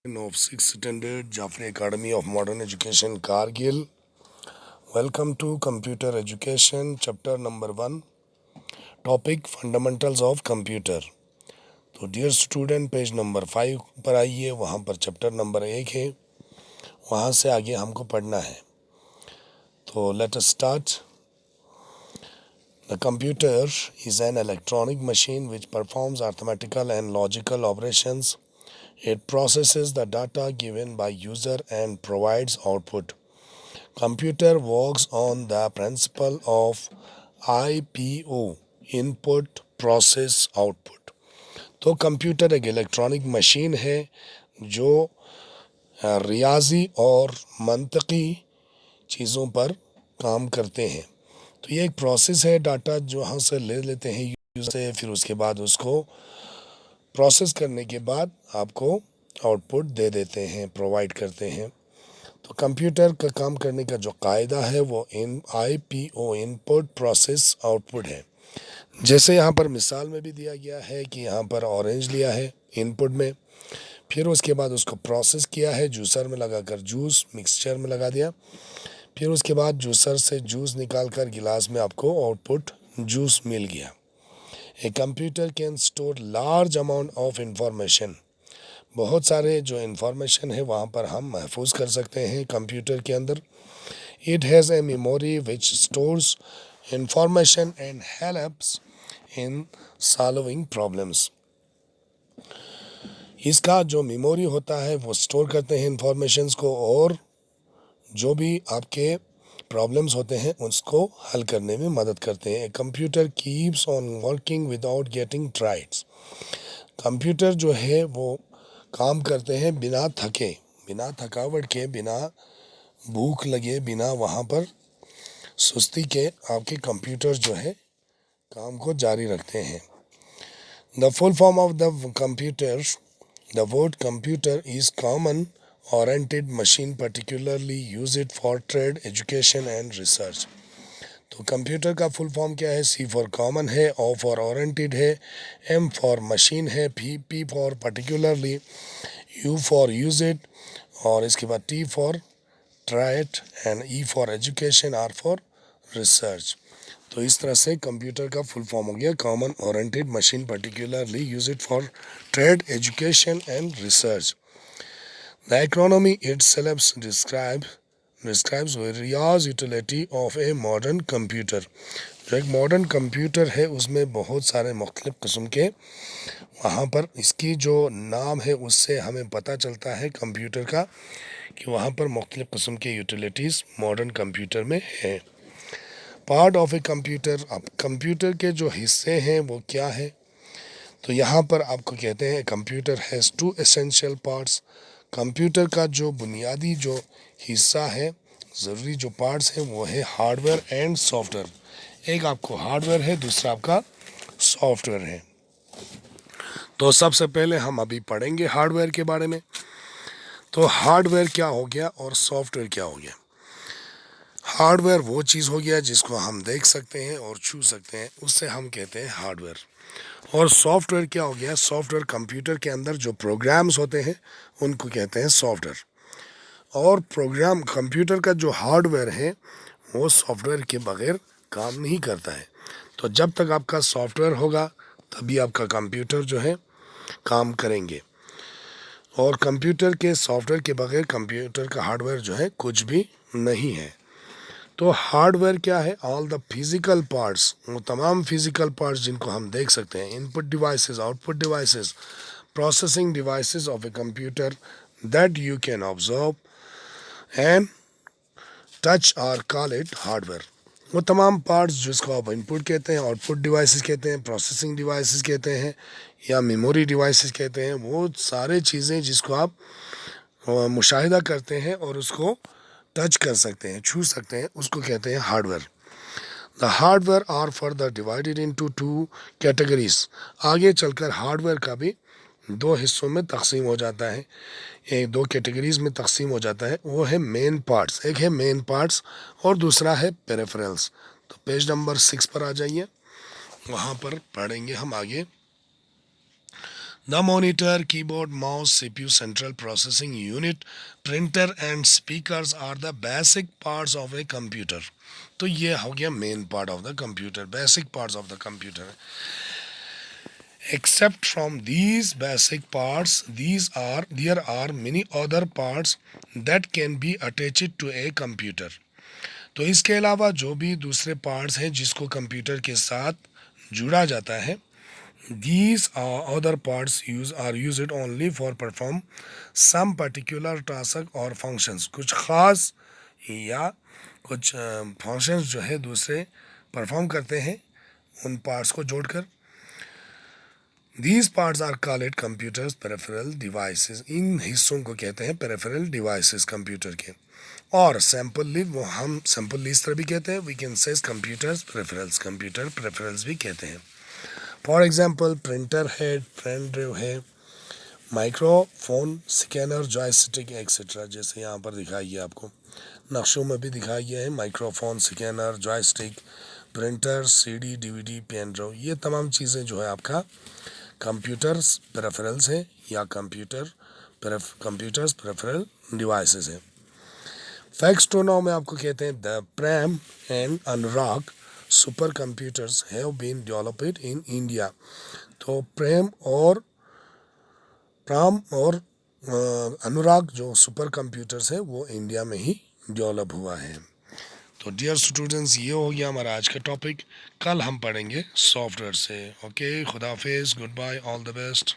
of 6th Standard Jaffrey Academy of Modern Education Kargil. Welcome to Computer Education Chapter number 1. Topic Fundamentals of Computer. तो dear student page number 5 पर आइए, वहाँ पर chapter number 1 है, वहाँ से आगे हमको पढ़ना है. तो let us start. The computer is an electronic machine which performs arithmetical and logical operations. It processes the data given by user and provides output. Computer works on the principle of IPO, Input Process Output. तो computer एक electronic machine है जो रियाजी और मंतकी चीज़ों पर काम करते हैं. तो ये एक प्रोसेस है, डाटा जो यहाँ से ले लेते हैं यूज़र से, फिर उसके बाद उसको प्रोसेस करने के बाद आपको आउटपुट दे देते हैं, प्रोवाइड करते हैं. तो कंप्यूटर का काम करने का जो कायदा है वो IPO, इनपुट प्रोसेस आउटपुट है. जैसे यहाँ पर मिसाल में भी दिया गया है कि यहाँ पर ऑरेंज लिया है इनपुट में, फिर उसके बाद उसको प्रोसेस किया है, जूसर में लगाकर जूस मिक्सचर में लगा दिया, फिर उसके बाद जूसर से जूस निकाल कर गिलास में आपको आउटपुट जूस मिल गया. A computer can store large amount of information. बहुत सारे जो इन्फॉर्मेशन है वहाँ पर हम महफूज कर सकते हैं कंप्यूटर के अंदर. It has a memory which stores information and helps in solving problems. इसका जो मेमोरी होता है वो स्टोर करते हैं इंफॉर्मेशंस को, और जो भी आपके प्रॉब्लम्स होते हैं उसको हल करने में मदद करते हैं. Computer keeps on working without getting tired. Computer जो है वो काम करते हैं बिना थके, बिना थकावट के, बिना भूख लगे, बिना वहाँ पर सुस्ती के आपके कंप्यूटर जो है काम को जारी रखते हैं. The full form of the computer, the word computer is common oriented machine, particularly use it for trade, education and research. तो कंप्यूटर का फुल फॉर्म क्या है? C फॉर कॉमन है, O फॉर ओरिएंटेड है, M फॉर मशीन है, P for particularly, U for use it, और इसके बाद T for trite and E for education, R for research. तो इस तरह से कंप्यूटर का फुल फॉर्म हो गया common oriented machine, particularly use it for trade, education and research. The acronym itself describes various utility of a modern computer. जो एक modern computer है उसमें बहुत सारे मुख्तलिफ किस्म के, वहाँ पर इसकी जो नाम है उससे हमें पता चलता है कंप्यूटर का कि वहाँ पर मुख्तलिफ किस्म के यूटिलिटीज़ मॉडर्न कंप्यूटर में है. Part of a computer. अब कंप्यूटर के जो हिस्से हैं वो क्या है? तो यहाँ पर आपको कहते हैं computer has 2 essential parts. Computer का जो बुनियादी जो हिस्सा है, ज़रूरी जो पार्ट्स हैं वो है हार्डवेयर एंड सॉफ्टवेयर. एक आपको हार्डवेयर है, दूसरा आपका सॉफ्टवेयर है. तो सबसे पहले हम अभी पढ़ेंगे हार्डवेयर के बारे में. तो हार्डवेयर क्या हो गया और सॉफ्टवेयर क्या हो गया? हार्डवेयर वो चीज़ हो गया जिसको हम देख सकते हैं और छू सकते हैं, उससे हम कहते हैं हार्डवेयर. और सॉफ्टवेयर क्या हो गया? सॉफ्टवेयर कंप्यूटर के अंदर जो प्रोग्राम्स होते हैं उनको कहते हैं सॉफ्टवेयर. और प्रोग्राम कंप्यूटर का जो हार्डवेयर है वो सॉफ्टवेयर के बगैर काम नहीं करता है. तो जब तक आपका सॉफ्टवेयर होगा तभी आपका कंप्यूटर जो है काम करेंगे, और कंप्यूटर के सॉफ्टवेयर के बगैर कंप्यूटर का हार्डवेयर जो है कुछ भी नहीं है. तो हार्डवेयर क्या है? ऑल द फिजिकल पार्ट्स, वो तमाम फिजिकल पार्ट्स जिनको हम देख सकते हैं, input devices, output devices, processing devices of a computer that you can observe and touch और कॉल इट हार्डवेयर. वो तमाम पार्ट्स जिसको आप इनपुट कहते हैं, आउटपुट डिवाइसेस कहते हैं, प्रोसेसिंग डिवाइसेस कहते हैं, या मेमोरी डिवाइसेस कहते हैं, वो सारे चीज़ें जिसको आप मुशाहिदा करते हैं और उसको टच कर सकते हैं, छू सकते हैं, उसको कहते हैं hardware. The hardware are further divided into 2 categories. आगे चलकर हार्डवेयर का भी 2 हिस्सों में तकसीम हो जाता है, 2 कैटेगरीज में तकसीम हो जाता है. वो है मेन पार्ट्स, एक है मेन पार्ट्स और दूसरा है पेरिफेरल्स. तो पेज नंबर 6 पर आ जाइए, वहाँ पर पढ़ेंगे हम आगे. The monitor, keyboard, mouse, CPU, central processing unit, printer and speakers are the basic parts of a computer. तो ये हो गया main part of the computer, basic parts of the computer. Except from these basic parts, there are many other parts that can be attached to a computer. तो इसके अलावा जो भी दूसरे पार्ट्स हैं जिसको कंप्यूटर के साथ जुड़ा जाता है, these other parts are used only for perform some particular task or functions. कुछ खास या कुछ फंक्शंस जो है दूसरे परफॉर्म करते हैं उन पार्ट्स को जोड़कर. These parts are called computers peripheral devices. इन हिस्सों को कहते हैं peripheral devices कंप्यूटर के. और सैम्पली वो हम सैम्पली इस तरह भी कहते हैं, we can say computers peripherals, computer peripherals भी कहते हैं. फॉर एग्जांपल प्रिंटर है, पेन ड्राइव है, माइक्रोफोन, स्कैनर, जॉयस्टिक एक्सेट्रा. जैसे यहाँ पर दिखाई है, आपको नक्शों में भी दिखाई गया है. Microphone, scanner, joystick, printer, CD, DVD, pen drive, ये तमाम चीज़ें जो है आपका कंप्यूटर्स पेरिफेरल्स है या कंप्यूटर्स पेरिफेरल डिवाइसेस है. फैक्ट्स टू नाउ में आपको कहते हैं the Param and Anurag super computers have been developed in India. तो प्रेम और अनुराग जो सुपर कंप्यूटर्स है वो इंडिया में ही डेवलप हुआ है. तो डियर स्टूडेंट्स, ये हो गया हमारा आज का टॉपिक. कल हम पढ़ेंगे सॉफ्टवेयर से. ओके, खुदा हाफिज़, good bye, all the best.